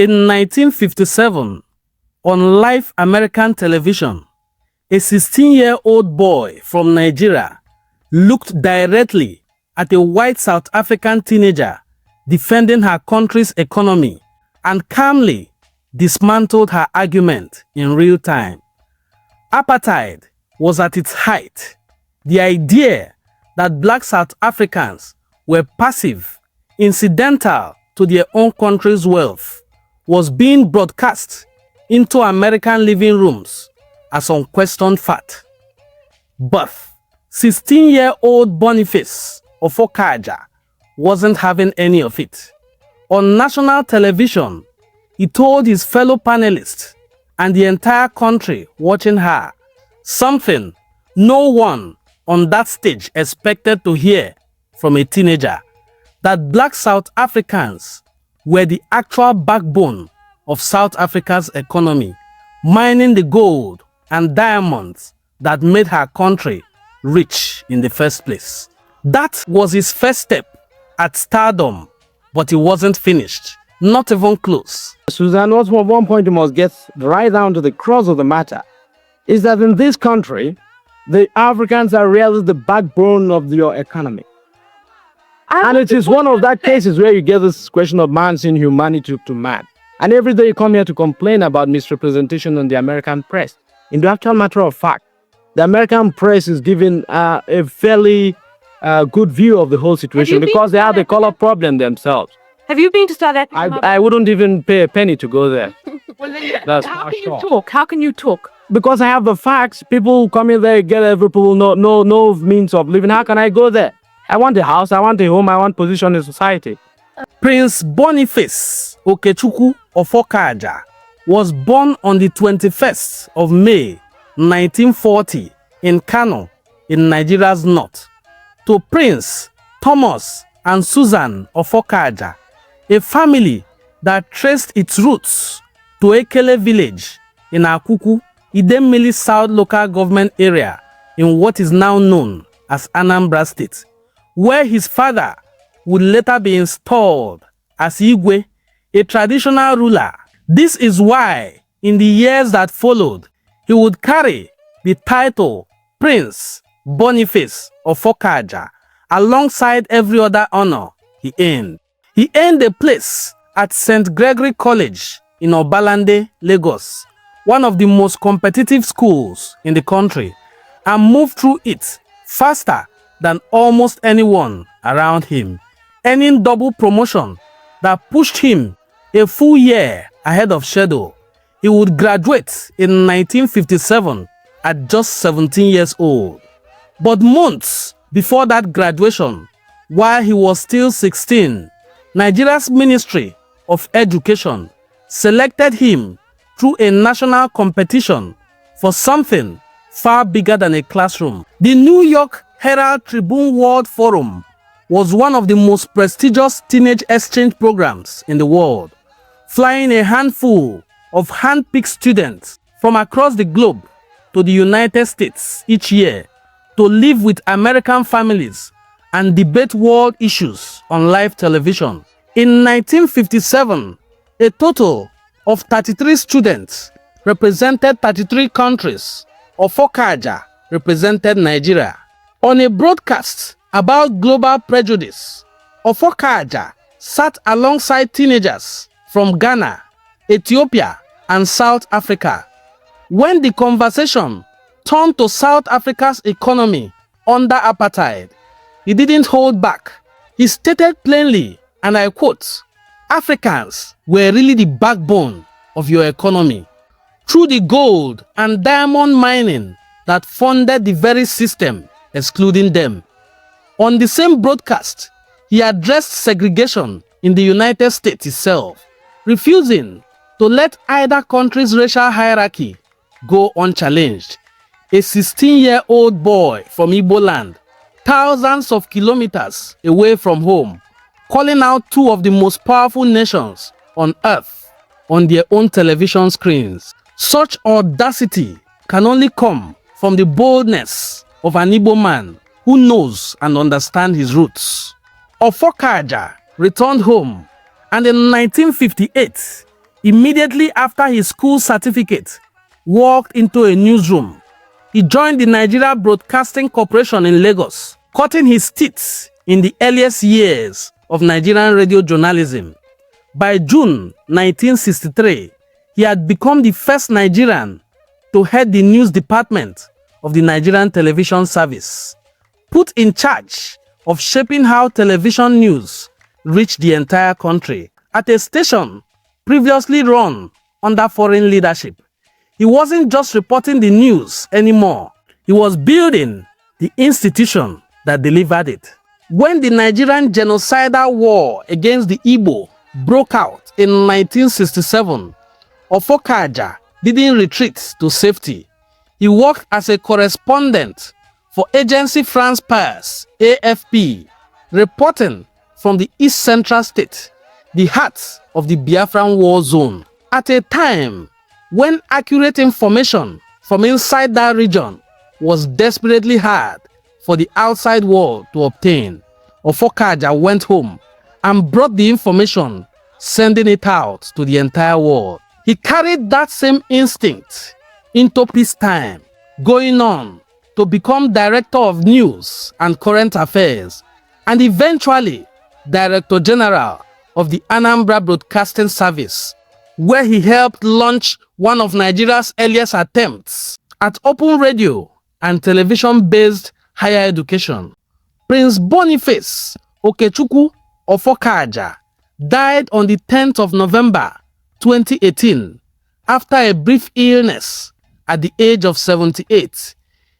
In 1957, on live American television, a 16-year-old boy from Nigeria looked directly at a white South African teenager defending her country's economy and calmly dismantled her argument in real time. Apartheid was at its height. The idea that black South Africans were passive, incidental to their own country's wealth, was being broadcast into American living rooms as unquestioned fact. But 16-year-old Boniface Offokaja wasn't having any of it. On national television, he told his fellow panelists and the entire country watching her something no one on that stage expected to hear from a teenager, that black South Africans were the actual backbone of South Africa's economy, mining the gold and diamonds that made her country rich in the first place. That was his first step at stardom, but he wasn't finished, not even close. Susan, what's one point you must get right down to the crux of the matter is that in this country, the Africans are really the backbone of your economy. And it is one of that cases where you get this question of man seeing humanity to man. And every day you come here to complain about misrepresentation in the American press. In the actual matter of fact, the American press is giving a fairly good view of the whole situation because they have the color problem themselves. Have you been to South Africa? I wouldn't even pay a penny to go there. Well, then, how can you talk? How can you talk? Because I have the facts. People come in there, get every people no means of living. How can I go there? I want a house, I want a home, I want position in society. Prince Boniface Okechukwu Offokaja was born on the 21st of May 1940 in Kano, in Nigeria's north, to Prince Thomas and Susan Offokaja, a family that traced its roots to Ekele village in Akuku, Idemili South local government area in what is now known as Anambra State, where his father would later be installed as Igwe, a traditional ruler. This is why, in the years that followed, he would carry the title Prince Boniface Offokaja alongside every other honor he earned. He earned a place at St. Gregory College in Obalande, Lagos, one of the most competitive schools in the country, and moved through it faster than almost anyone around him, earning double promotion that pushed him a full year ahead of schedule. He would graduate in 1957 at just 17 years old. But months before that graduation, while he was still 16, Nigeria's Ministry of Education selected him through a national competition for something far bigger than a classroom. The New York Herald Tribune World Forum was one of the most prestigious teenage exchange programs in the world, flying a handful of hand-picked students from across the globe to the United States each year to live with American families and debate world issues on live television. In 1957, a total of 33 students represented 33 countries. Offokaja represented Nigeria. On a broadcast about global prejudice, Offokaja sat alongside teenagers from Ghana, Ethiopia, and South Africa. When the conversation turned to South Africa's economy under apartheid, he didn't hold back. He stated plainly, and I quote, "Africans were really the backbone of your economy. Through the gold and diamond mining that funded the very system excluding them." On the same broadcast, he addressed segregation in the United States itself, refusing to let either country's racial hierarchy go unchallenged. A 16-year-old boy from Igbo land, thousands of kilometers away from home, calling out two of the most powerful nations on earth on their own television screens. Such audacity can only come from the boldness of an Igbo man who knows and understands his roots. Offokaja returned home, and in 1958, Immediately after his school certificate, walked into a newsroom. He joined the Nigeria Broadcasting Corporation in Lagos, cutting his teeth in the earliest years of Nigerian radio journalism. By June 1963, he had become the first Nigerian to head the news department of the Nigerian Television Service, put in charge of shaping how television news reached the entire country at a station previously run under foreign leadership. He wasn't just reporting the news anymore. He was building the institution that delivered it. When the Nigerian genocidal war against the Igbo broke out in 1967, Offokaja didn't retreat to safety. He worked as a correspondent for Agency France Presse, AFP, reporting from the East Central State, the heart of the Biafran war zone. At a time when accurate information from inside that region was desperately hard for the outside world to obtain, Offokaja went home and brought the information, sending it out to the entire world. He carried that same instinct into peacetime, going on to become Director of News and Current Affairs, and eventually Director General of the Anambra Broadcasting Service, where he helped launch one of Nigeria's earliest attempts at open radio and television-based higher education. Prince Boniface Okechukwu Offokaja died on the 10th of November 2018 after a brief illness at the age of 78.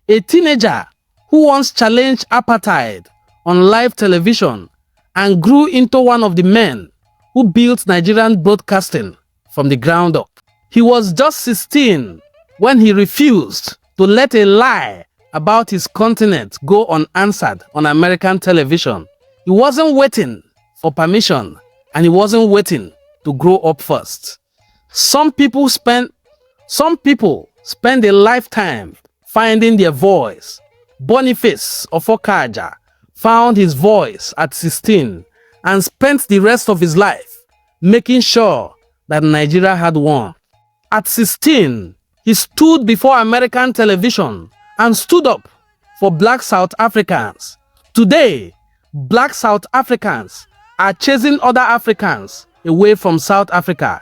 A teenager who once challenged apartheid on live television and grew into one of the men who built Nigerian broadcasting from the ground up. He was just 16 when he refused to let a lie about his continent go unanswered on American television. He wasn't waiting for permission, and he wasn't waiting to grow up first. Some people spend a lifetime finding their voice. Boniface Offokaja found his voice at 16 and spent the rest of his life making sure that Nigeria had one. At 16, he stood before American television and stood up for Black South Africans. Today, Black South Africans are chasing other Africans away from South Africa.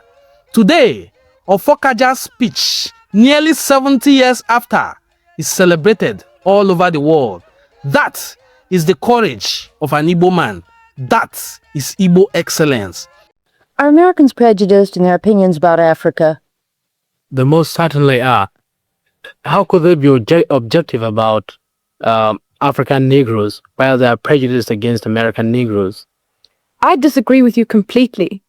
Today, Offokaja's speech, nearly 70 years after, is celebrated all over the world. That is the courage of an Igbo man. That is Igbo excellence. Are Americans prejudiced in their opinions about Africa? They most certainly are. How could they be objective about African Negroes while they are prejudiced against American Negroes? I disagree with you completely.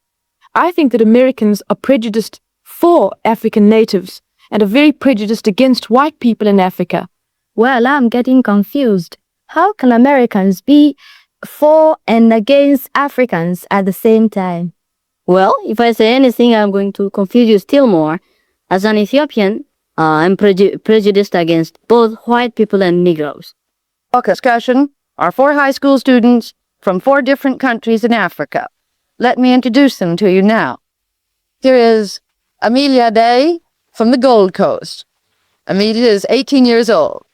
I think that Americans are prejudiced for African natives and are very prejudiced against white people in Africa. Well, I'm getting confused. How can Americans be for and against Africans at the same time? Well, if I say anything, I'm going to confuse you still more. As an Ethiopian, I'm prejudiced against both white people and Negroes. Our discussion are 4 high school students from 4 different countries in Africa. Let me introduce them to you now. Here is Amelia Day from the Gold Coast. Amelia is 18 years old.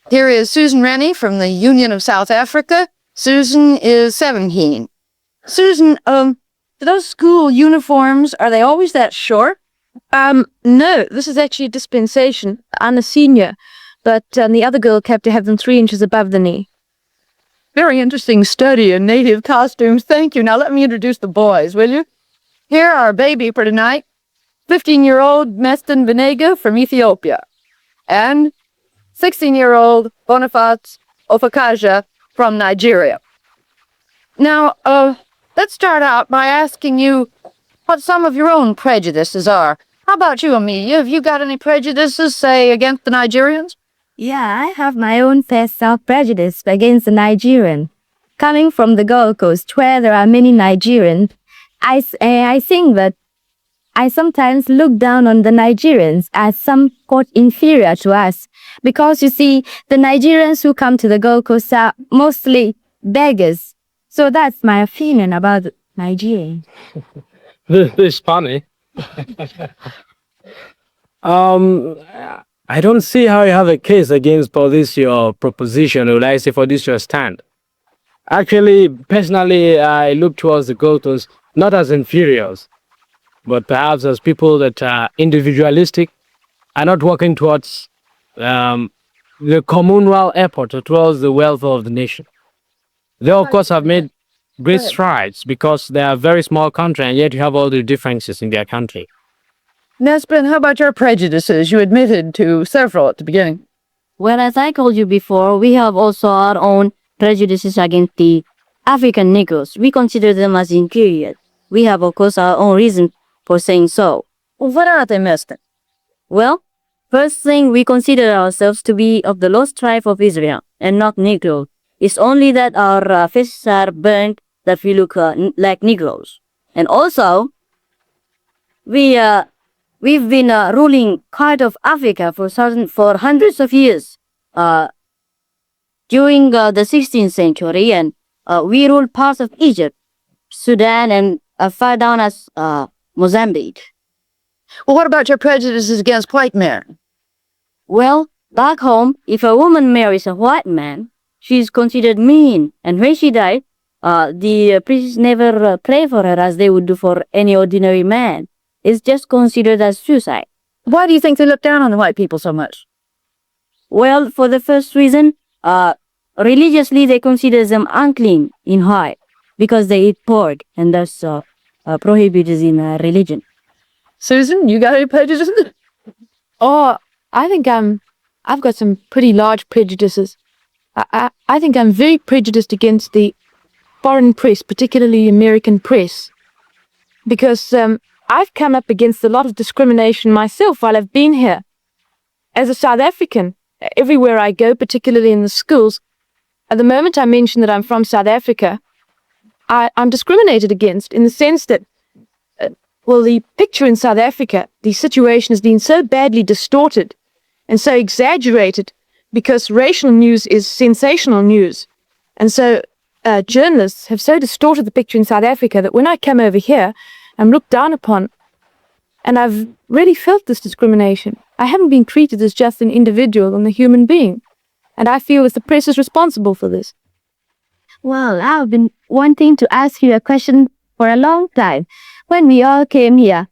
Here is Susan Rennie from the Union of South Africa. Susan is 17. Susan, those school uniforms, are they always that short? No, this is actually a dispensation. I'm a senior, but the other girl kept to have them 3 inches above the knee. Very interesting study in native costumes. Thank you. Now let me introduce the boys, will you? Here are our baby for tonight, 15-year-old Meston Venega from Ethiopia, and 16-year-old Boniface Offokaja from Nigeria. Now, let's start out by asking you what some of your own prejudices are. How about you, Amelia? Have you got any prejudices, say, against the Nigerians? Yeah, I have my own fair self-prejudice against the Nigerian. Coming from the Gold Coast, where there are many Nigerians, I think that I sometimes look down on the Nigerians as somewhat inferior to us. Because, you see, the Nigerians who come to the Gold Coast are mostly beggars. So that's my opinion about Nigeria. This is funny. Um, I don't see how you have a case against for this your proposition, or I say for this your stand. Actually, personally, I look towards the Gothos not as inferiors, but perhaps as people that are individualistic, are not working towards the communal effort or towards the welfare of the nation. They, of course, have made great strides because they are a very small country, and yet you have all the differences in their country. Nesbin, how about your prejudices? You admitted to several at the beginning. Well, as I told you before, we have also our own prejudices against the African Negroes. We consider them as inferior. We have, of course, our own reason for saying so. Well, what are they, Nesbin? Well, first thing, we consider ourselves to be of the lost tribe of Israel and not Negro. It's only that our faces are burnt that we look like Negroes. And also, we've been ruling part of Africa for hundreds of years during the 16th century, and we ruled parts of Egypt, Sudan, and far down as Mozambique. Well, what about your prejudices against white men? Well, back home, if a woman marries a white man, she's considered mean, and when she died, the priests never pray for her as they would do for any ordinary man. It's just considered as suicide. Why do you think they look down on the white people so much? Well, for the first reason, religiously they consider them unclean in white because they eat pork, and that's prohibited in religion. Susan, you got any prejudices? Oh, I think I've got some pretty large prejudices. I think I'm very prejudiced against the foreign press, particularly American press, because I've come up against a lot of discrimination myself while I've been here. As a South African, everywhere I go, particularly in the schools, at the moment I mention that I'm from South Africa, I'm discriminated against in the sense that, well, the picture in South Africa, the situation has been so badly distorted and so exaggerated because racial news is sensational news. And so journalists have so distorted the picture in South Africa that when I come over here, I'm looked down upon, and I've really felt this discrimination. I haven't been treated as just an individual and a human being, and I feel that the press is responsible for this. Well, I've been wanting to ask you a question for a long time. When we all came here,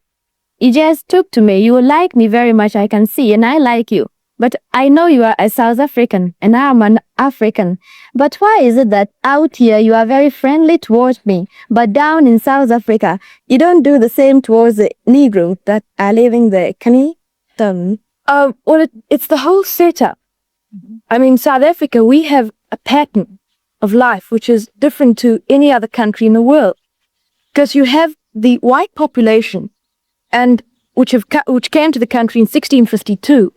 you just took to me. You like me very much, I can see, and I like you. But I know you are a South African, and I'm an African. But why is it that out here you are very friendly towards me, but down in South Africa, you don't do the same towards the Negro that are living there? Can you tell me? Well, it's the whole setup. I mean, South Africa, we have a pattern of life which is different to any other country in the world. Because you have the white population, and which came to the country in 1652,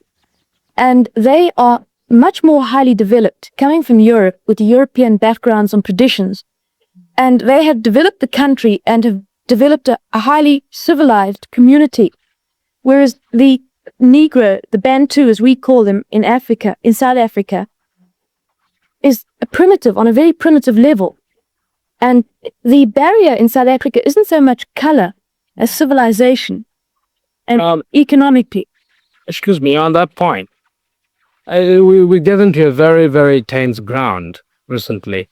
and they are much more highly developed, coming from Europe with European backgrounds and traditions. And they have developed the country and have developed a highly civilized community. Whereas the Negro, the Bantu as we call them in Africa, in South Africa, is a primitive, on a very primitive level. And the barrier in South Africa isn't so much color as civilization and economically. Excuse me, on that point, we get into a very, very tense ground recently.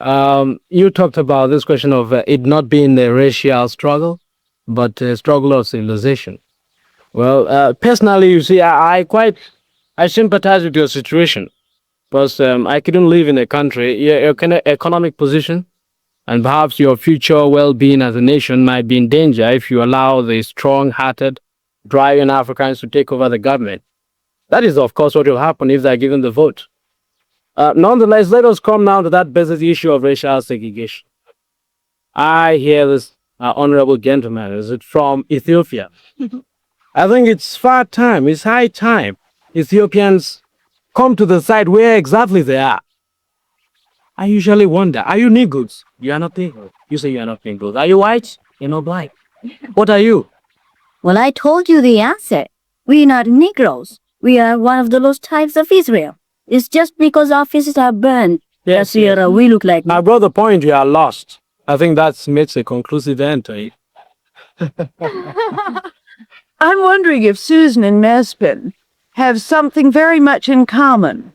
You talked about this question of it not being a racial struggle, but a struggle of civilization. Well, personally, you see, I sympathize with your situation, because I couldn't live in a country, your kind of economic position, and perhaps your future well-being as a nation might be in danger if you allow the strong-hearted, driving Africans to take over the government. That is, of course, what will happen if they're given the vote. Nonetheless, let us come now to that basic issue of racial segregation. I hear this honorable gentleman, is it from Ethiopia? I think it's high time Ethiopians come to the side where exactly they are. I usually wonder, are you Negroes? You are not Negroes. You say you are not Negroes. Are you white? You're not black. What are you? Well, I told you the answer. We're not Negroes. We are one of the lost tribes of Israel. It's just because our faces are burned that we look like. My brother, point you are lost. I think that makes a conclusive end to it. I'm wondering if Susan and Mespin have something very much in common.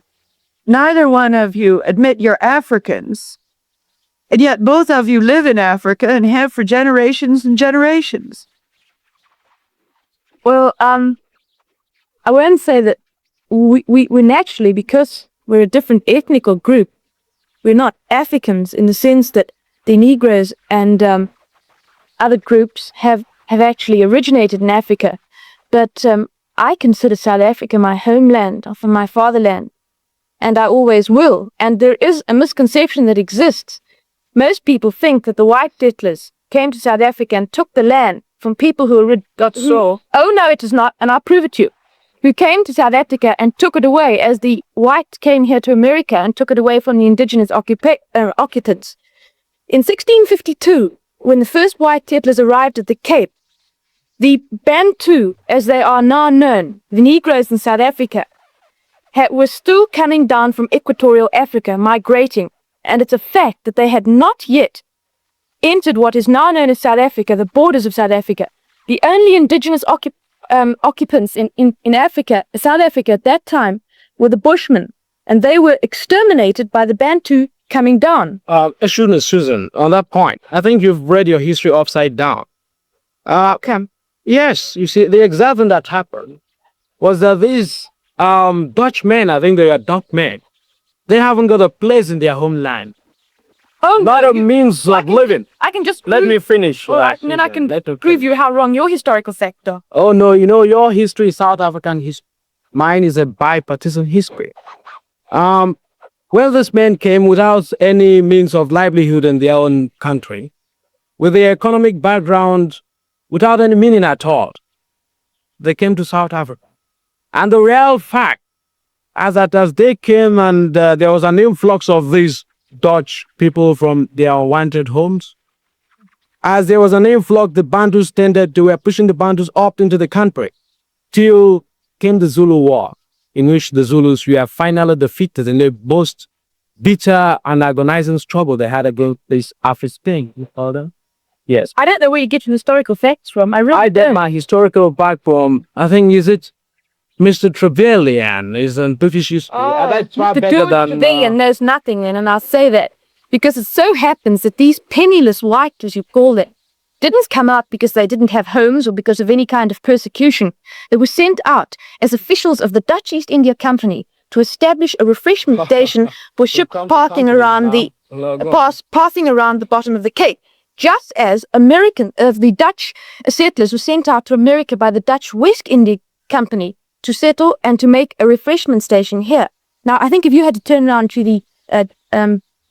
Neither one of you admit you're Africans, and yet both of you live in Africa and have for generations and generations. Well, I won't say that we naturally, because we're a different ethnical group, we're not Africans in the sense that the Negroes and other groups have actually originated in Africa. But I consider South Africa my homeland, or my fatherland, and I always will. And there is a misconception that exists. Most people think that the white settlers came to South Africa and took the land from people who got so. Oh no, it is not, and I'll prove it to you. Who came to South Africa and took it away, as the whites came here to America and took it away from the indigenous occupants. In 1652, when the first white settlers arrived at the Cape, the Bantu, as they are now known, the Negroes in South Africa, were still coming down from equatorial Africa, migrating, and it's a fact that they had not yet entered what is now known as South Africa, the borders of South Africa. The only indigenous occupants in Africa, South Africa at that time, were the Bushmen, and they were exterminated by the Bantu coming down. Susan, on that point, I think you've read your history upside down. Yes, you see, the exact thing that happened was that these Dutch men, I think they are Dutch men, they haven't got a place in their homeland. Oh, Not a means of living. I can just Let me finish. and then I can prove you how wrong your historical sector. Oh no, you know, your history is South African history. Mine is a bipartisan history. Well, this men came without any means of livelihood in their own country, with their economic background without any meaning at all. They came to South Africa. And the real fact is that as they came and there was an influx of these Dutch people from their unwanted homes, as there was an influx, the Bantus were pushing the Bantus up into the country, till came the Zulu War, in which the Zulus were finally defeated in a most bitter and agonizing struggle they had against this Afri-Spain. You call them? Yes. I don't know where you get your historical facts from. I get my historical back from, I think, is it Mr. Trevelyan is in British history. That's far better than... Trevelyan knows nothing, and I'll say that. Because it so happens that these penniless white, as you call it, didn't come out because they didn't have homes or because of any kind of persecution. They were sent out as officials of the Dutch East India Company to establish a refreshment station for ships passing around the bottom of the Cape. Just as the Dutch settlers were sent out to America by the Dutch West India Company to settle and to make a refreshment station here. Now, I think if you had to turn around to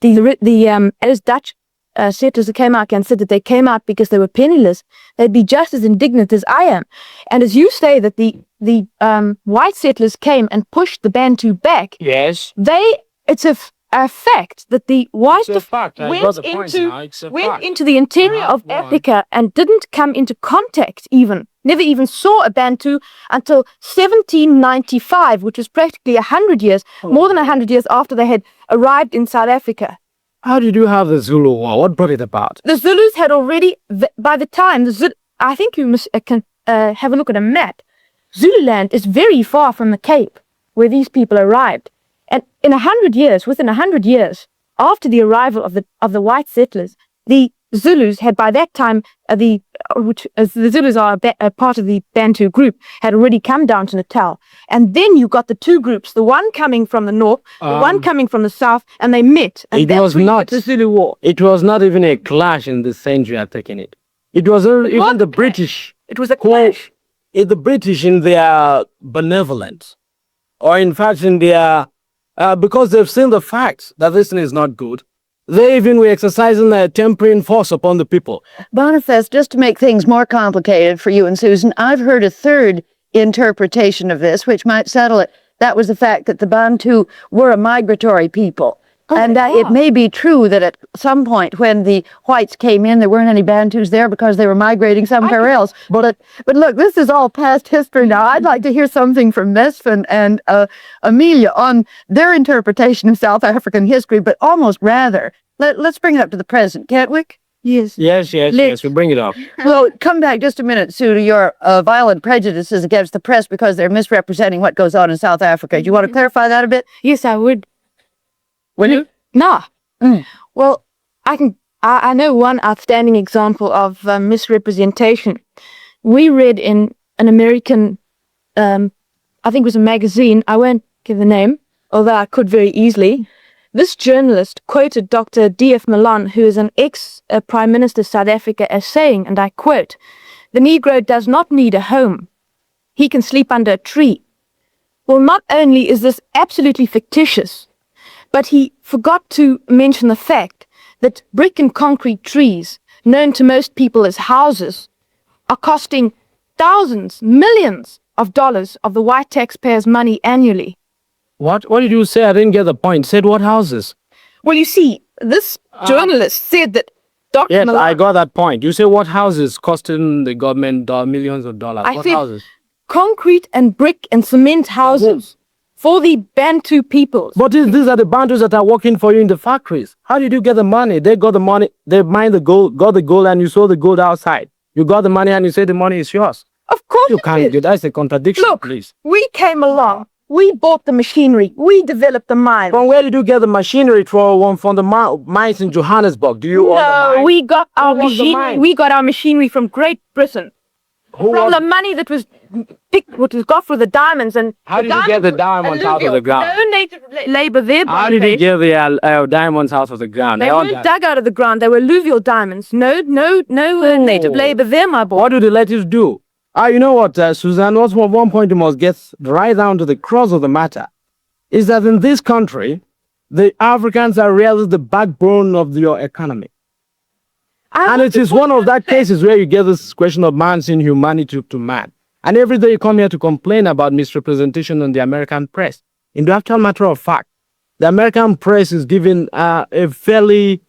those Dutch settlers that came out and said that they came out because they were penniless, they'd be just as indignant as I am. And as you say that the white settlers came and pushed the Bantu back. Yes. It's a fact that the whites went into the interior of Africa and didn't come into contact never even saw a Bantu until 1795, which was practically 100 years, more than 100 years after they had arrived in South Africa. How did you have the Zulu War? What brought it about? The Zulus had already, by the time, I think you can have a look at a map. Zululand is very far from the Cape, where these people arrived. And within 100 years, after the arrival of the white settlers, the Zulus had by that time, the Zulus are a part of the Bantu group, had already come down to Natal. And then you got the two groups, the one coming from the north, the one coming from the south, and they met. And that's the Zulu War. It was not even a clash in the sense you are taking it. It was even the British. It was a clash. The British in their benevolence, or in fact in their, because they've seen the facts that this thing is not good, they even were exercising their tempering force upon the people. Boniface, just to make things more complicated for you and Susan, I've heard a third interpretation of this, which might settle it. That was the fact that the Bantu were a migratory people. And it may be true that at some point when the whites came in, there weren't any Bantus there because they were migrating somewhere else. But look, this is all past history now. I'd like to hear something from Mesfin and Amelia on their interpretation of South African history, but almost rather, let's bring it up to the present, can't we? Yes. Yes, we bring it up. Well, come back just a minute, Sue, to your violent prejudices against the press because they're misrepresenting what goes on in South Africa. Do you want to clarify that a bit? Yes, I would. Will you? No. Well, I know one outstanding example of misrepresentation. We read in an American, I think it was a magazine, I won't give the name, although I could very easily. This journalist quoted Dr. D.F. Malan, who is an ex-Prime Minister of South Africa, as saying, and I quote, "The Negro does not need a home. He can sleep under a tree." Well, not only is this absolutely fictitious, but he forgot to mention the fact that brick and concrete trees, known to most people as houses, are costing thousands, millions of dollars of the white taxpayers' money annually. What did you say? I didn't get the point. Said what houses? Well, you see, this journalist said that Dr. Yes, Malan... I got that point. You say what houses costing the government millions of dollars? I What said houses? concrete and brick and cement houses for the Bantu peoples. But these are the Bantus that are working for you in the factories. How did you get the money? They got the money, they mined the gold, got the gold, and you sold the gold outside. You got the money and you say the money is yours. Of course You it can't is. do that's a contradiction, Look, please. we came along. We bought the machinery. We developed the mine. From where did you get the machinery from the mines in Johannesburg? Do you own the No, mine? we got our Who owns the machinery. mine? We got our machinery from Great Britain. Who From owns- the money that was picked, what was got for the diamonds, and How did you get the diamonds out of the ground? No native labor there. How did you Boniface. get the diamonds out of the ground? They I want weren't that. dug out of the ground. They were alluvial diamonds. No native labor there, my boy. What do the ladies do? You know what, Suzanne, what's one point you must get right down to the crux of the matter is that in this country, the Africans are really the backbone of your economy. And it is one of that cases where you get this question of man's inhumanity to man. And every day you come here to complain about misrepresentation in the American press. In the actual matter of fact, the American press is giving a fairly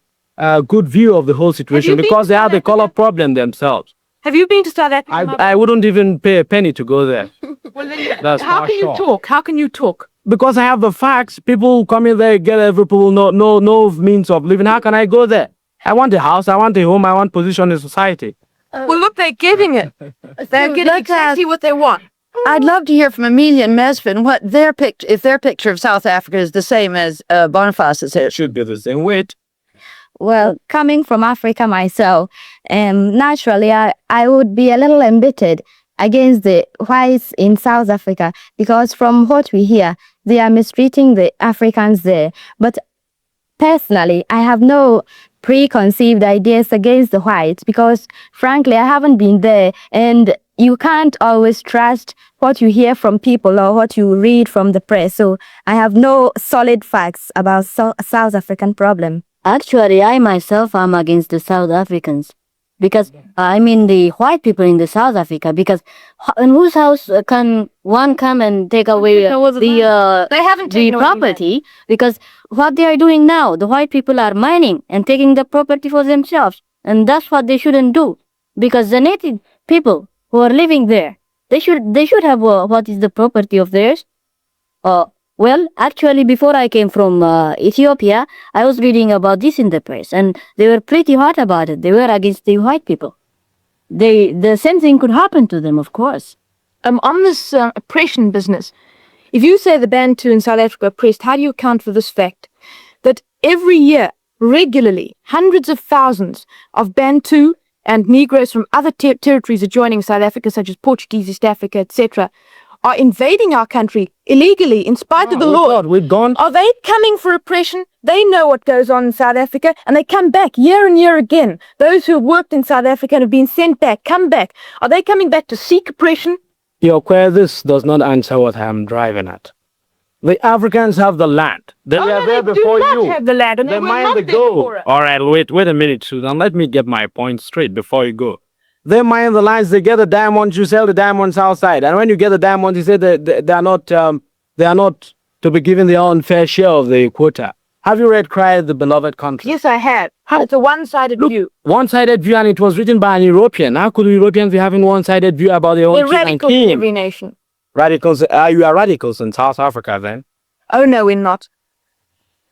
good view of the whole situation been because to they have the South color problem themselves. Have you been to South Africa? my boy? I wouldn't even pay a penny to go there. Well, then, That's how for can sure. you talk? How can you talk? Because I have the facts. People come in there, get every people no means of living. How can I go there? I want a house, I want a home, I want position in society. Well, look, they're getting it. They're getting let's exactly what they want. I'd love to hear from Amelia and Mesfin what if their picture of South Africa is the same as Boniface's is. Should be the same weight. Well, coming from Africa myself, naturally, I would be a little embittered against the whites in South Africa because from what we hear, they are mistreating the Africans there. But personally, I have no preconceived ideas against the whites because, frankly, I haven't been there, and you can't always trust what you hear from people or what you read from the press. So I have no solid facts about South African problem. Actually, I myself am against the South Africans because I mean the white people in the South Africa. Because in whose house can one come and take away They haven't the taken away property? Because what they are doing now, the white people are mining and taking the property for themselves, and that's what they shouldn't do. Because the native people who are living there, they should have what is the property of theirs. Well, actually, before I came from Ethiopia, I was reading about this in the press, and they were pretty hot about it. They were against the white people. The same thing could happen to them, of course. On this oppression business, if you say the Bantu in South Africa are oppressed, how do you account for this fact? That every year, regularly, hundreds of thousands of Bantu and Negroes from other territories adjoining South Africa, such as Portuguese, East Africa, etc., are invading our country illegally in spite of the law. We've gone. Are they coming for oppression? They know what goes on in South Africa, and they come back year and year again. Those who have worked in South Africa and have been sent back, come back. Are they coming back to seek oppression? Your this does not answer what I'm driving at. The Africans have the land. They were there before do not you. have the land, and They they were mine not the there gold. before us. All right, wait a minute, Susan. Let me get my point straight before you go. They mine the lands, they get the diamonds, you sell the diamonds outside. And when you get the diamonds, you say they are not to be given their own fair share of the quota. Have you read Cry the Beloved Country? Yes, I had. How? It's a one-sided view. One-sided view, and it was written by an European. How could Europeans be having one-sided view about their own They're king and radicals in king? every nation. Radicals? You are radicals in South Africa then? Oh, no, we're not.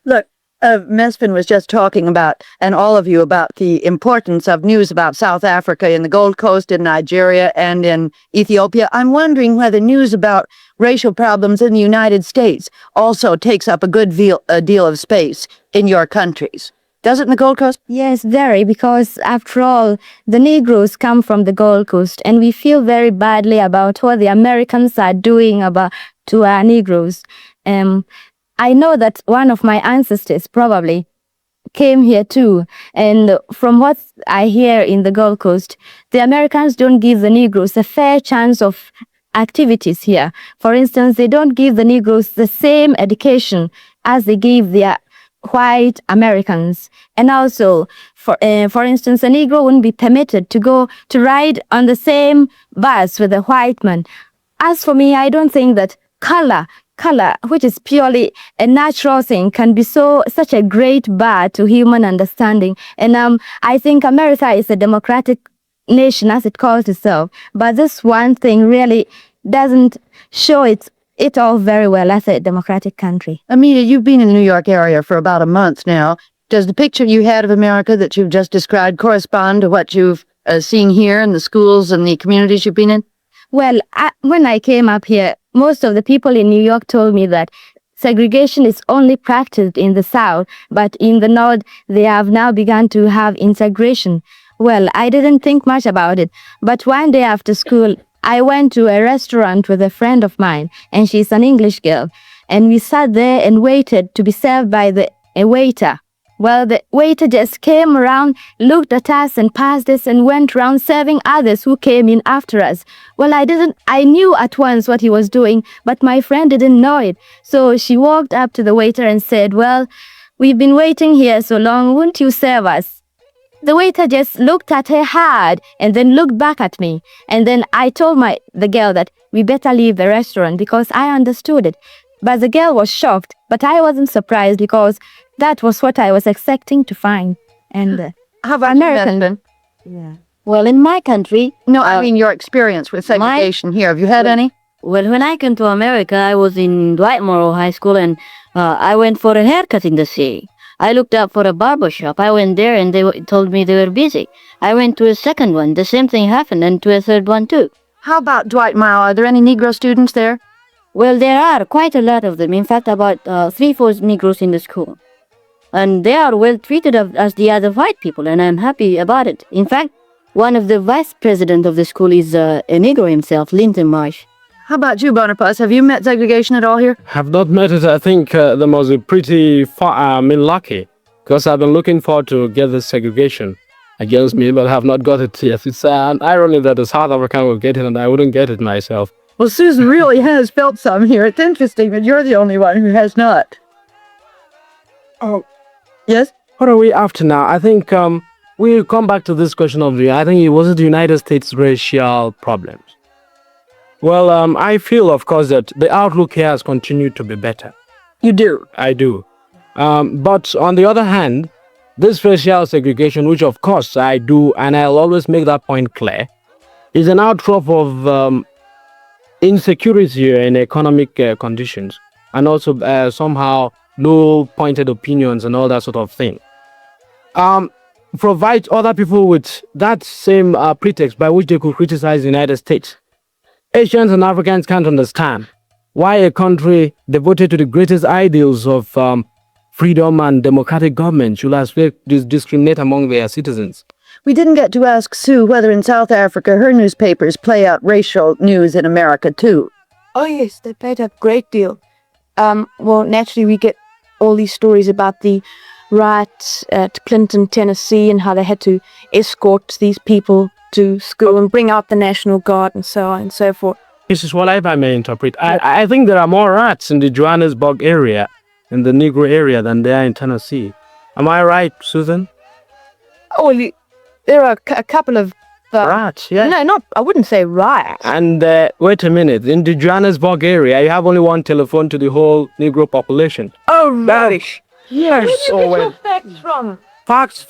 Look, Mesfin was just talking about, and all of you, about the importance of news about South Africa in the Gold Coast, in Nigeria, and in Ethiopia. I'm wondering whether news about racial problems in the United States also takes up a good deal of space in your countries. Does it in the Gold Coast? Yes, very, because after all, the Negroes come from the Gold Coast, and we feel very badly about what the Americans are doing to our Negroes. I know that one of my ancestors probably came here too, and from what I hear in the Gold Coast, the Americans don't give the Negroes a fair chance of activities here. For instance, they don't give the Negroes the same education as they give their white Americans. And also, for instance, a Negro wouldn't be permitted to ride on the same bus with a white man. As for me, I don't think that color, which is purely a natural thing, can be such a great bar to human understanding. And I think America is a democratic nation, as it calls itself, but this one thing really doesn't show it all very well as a democratic country. Amita, you've been in the New York area for about a month now. Does the picture you had of America that you've just described correspond to what you've seen here in the schools and the communities you've been in? Well, when I came up here, most of the people in New York told me that segregation is only practiced in the South, but in the North, they have now begun to have integration. Well, I didn't think much about it, but one day after school, I went to a restaurant with a friend of mine, and she's an English girl, and we sat there and waited to be served by a waiter. Well, the waiter just came around, looked at us and passed us and went around serving others who came in after us. Well, I knew at once what he was doing, but my friend didn't know it. So she walked up to the waiter and said, "Well, we've been waiting here so long, won't you serve us?" The waiter just looked at her hard and then looked back at me. And then I told the girl that we better leave the restaurant because I understood it. But the girl was shocked, but I wasn't surprised because that was what I was expecting to find. And How about American. American? Yeah. Well, in my country, No, I mean your experience with segregation here. Have you had any? well, when I came to America, I was in Dwightmore High School, and I went for a haircut in the city. I looked up for a barber shop. I went there, and they told me they were busy. I went to a second one. The same thing happened, and to a third one too. How about Dwightmore? Are there any Negro students there? Well, there are quite a lot of them. In fact, about 3-4 Negroes in the school. And they are well treated as the other white people, and I'm happy about it. In fact, one of the vice president of the school is a Negro himself, Linton Marsh. How about you, Boniface? Have you met segregation at all here? Have not met it. I think the most pretty lucky, because I've been looking forward to get this segregation against me, but have not got it yet. It's an irony that the South African will get it and I wouldn't get it myself. Well, Susan really has felt some here. It's interesting, but you're the only one who has not. Oh, Yes? what are we after now? I think we'll come back to this question of I think it was the United States racial problems. Well, I feel, of course, that the outlook here has continued to be better. You do. I do. But on the other hand, this racial segregation, which of course I do, and I'll always make that point clear, is an outcrop of insecurity in economic conditions, and also somehow low-pointed opinions and all that sort of thing. Provide other people with that same pretext by which they could criticize the United States. Asians and Africans can't understand why a country devoted to the greatest ideals of freedom and democratic government should discriminate among their citizens. We didn't get to ask Sue whether in South Africa her newspapers play out racial news in America too. Oh yes, they played a great deal. Well, naturally we get all these stories about the riots at Clinton, Tennessee, and how they had to escort these people to school and bring out the National Guard and so on and so forth. This is what I may interpret. I think there are more rats in the Johannesburg area, in the Negro area, than there are in Tennessee. Am I right, Susan? Oh, well, there are a couple of... Rats, yeah. No, I wouldn't say riots. And wait a minute, in the Johannesburg area, you have only one telephone to the whole Negro population. Oh, rubbish. Yes. Where do you get your facts from? Facts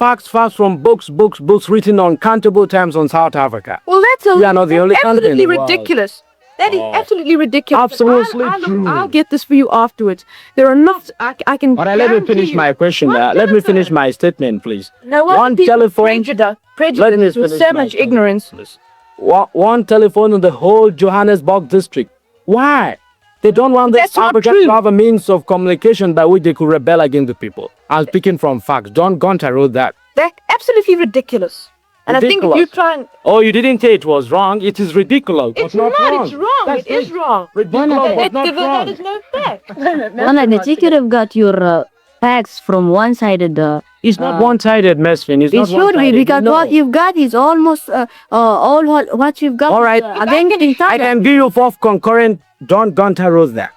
from books written uncountable times on South Africa. Well, We are not the only country in absolutely the world. ridiculous. That is absolutely ridiculous. Absolutely true. I'll get this for you afterwards. There are not. I can. All right, let me finish my question. Let me finish my statement, please. No One telephone. Let me Prejudice with finish so my much statement, ignorance. please. One telephone in the whole Johannesburg district. Why? They don't want the That's not African true. to have a means of communication by which they could rebel against the people. I'm speaking from facts. John Gunter wrote that. That's absolutely ridiculous. And I think if you try and... Oh, you didn't say it was wrong. It is ridiculous. It's not wrong. It is wrong. Ridiculous, but not That is wrong. no fact. One, I think you have got your facts from one-sided. It's not one-sided, Mesfin. It's It not should be, one-sided. because No. what you've got is almost all what you've got. All right, Against each I other. can give you 4 concurrent. John Gunter wrote that.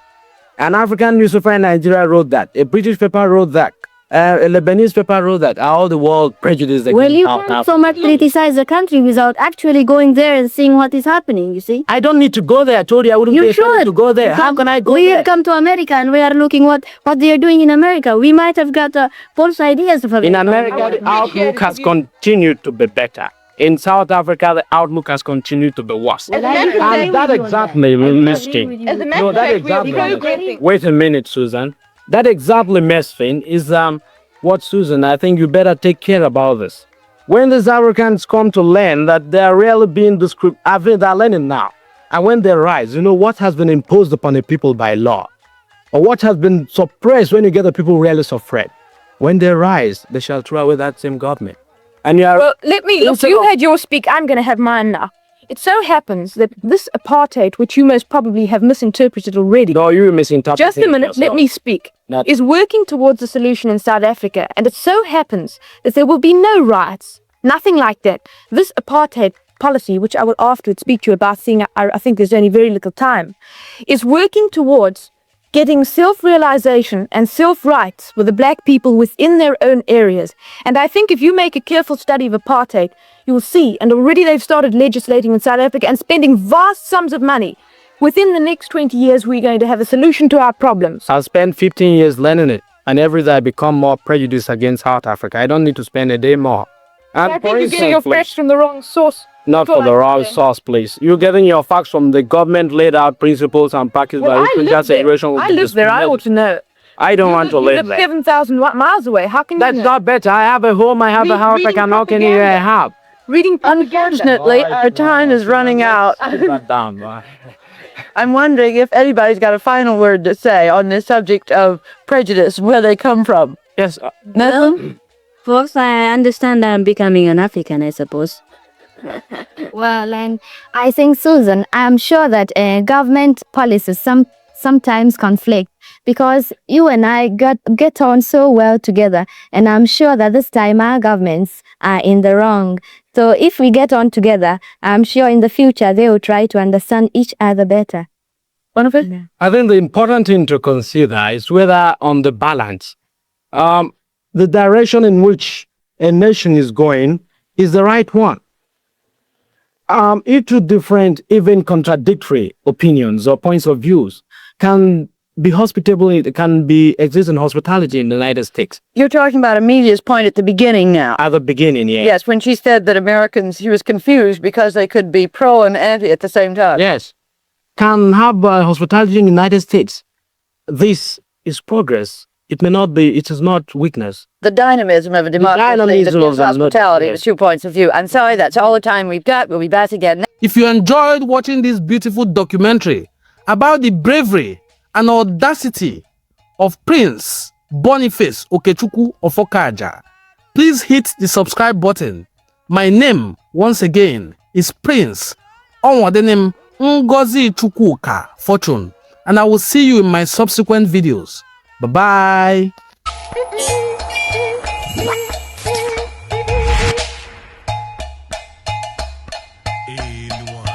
An African newspaper in Nigeria wrote that. A British paper wrote that. A Lebanese paper wrote that. All the world prejudice against Well, you South can't Africa. so much criticize the country without actually going there and seeing what is happening, you see. I don't need to go there. I told you I wouldn't You pay money should. to go there. How can I go We there? have come to America and we are looking what they are doing in America. We might have got false ideas of In America, the outlook has continued to be better. In South Africa, the outlook has continued to be worse. As a matter of And fact, that exactly listing. as a matter No, of that fact, we're exactly. progressing. Wait a minute, Susan. That exactly, Mesfin, is what, Susan, I think you better take care about this. When these Africans come to learn that they are really being discriminated, I think they're learning now. And when they rise, you know what has been imposed upon the people by law, or what has been suppressed when you get the people really suffered. When they rise, they shall throw away that same government. And you are. Well, look, you had your speak, I'm going to have mine now. It so happens that this apartheid, which you most probably have misinterpreted already, No, you misinterpreted. just a minute, let me speak, Not- is working towards a solution in South Africa. And it so happens that there will be no riots, nothing like that. This apartheid policy, which I will afterwards speak to you about, seeing I think there's only very little time, is working towards getting self-realization and self-rights for the black people within their own areas. And I think if you make a careful study of apartheid, you will see, and already they've started legislating in South Africa and spending vast sums of money. Within the next 20 years, we're going to have a solution to our problems. I've spent 15 years learning it, and every day I become more prejudiced against South Africa. I don't need to spend a day more. And I for think you're getting your instance, facts from the wrong source. not That's all for the I raw can say. source, please. You're getting your facts from the government laid out principles and practice by Well, which I prejudice live there. segregation will I be live there. I discriminated. ought to know. I don't want to You live live there. 7,000 miles away. How can you That's know? not better. I have a home, I have a house, I Reading can knock anywhere I propaganda. have. Reading propaganda. Unfortunately, our time is running out. Put that down, boy. I'm wondering if anybody's got a final word to say on this subject of prejudice, where they come from. Yes, Nothing? Folks, I understand I'm becoming an African, I suppose. Well, and I think, Susan, I'm sure that government policies sometimes conflict because you and I get on so well together, and I'm sure that this time our governments are in the wrong. So if we get on together, I'm sure in the future they will try to understand each other better. Boniface? I think the important thing to consider is whether on the balance, the direction in which a nation is going is the right one. If two different, even contradictory opinions or points of views can be hospitable, it can be exist in hospitality in the United States. You're talking about Amelia's point at the beginning now. At the beginning, yeah. Yes, when she said that Americans, she was confused because they could be pro and anti at the same time. Yes. Can have hospitality in the United States. This is progress. It may not be, it is not weakness. The dynamism of a democracy that dynamism gives of a- hospitality yes. with 2 points of view. I'm sorry, that's all the time we've got. We'll be back again If you enjoyed watching this beautiful documentary about the bravery and audacity of Prince Boniface Okechukwu Offokaja, please hit the subscribe button. My name, once again, is Prince Onwadenim Ngozi Chukwuka Fortune, and I will see you in my subsequent videos. Bye-bye. In one.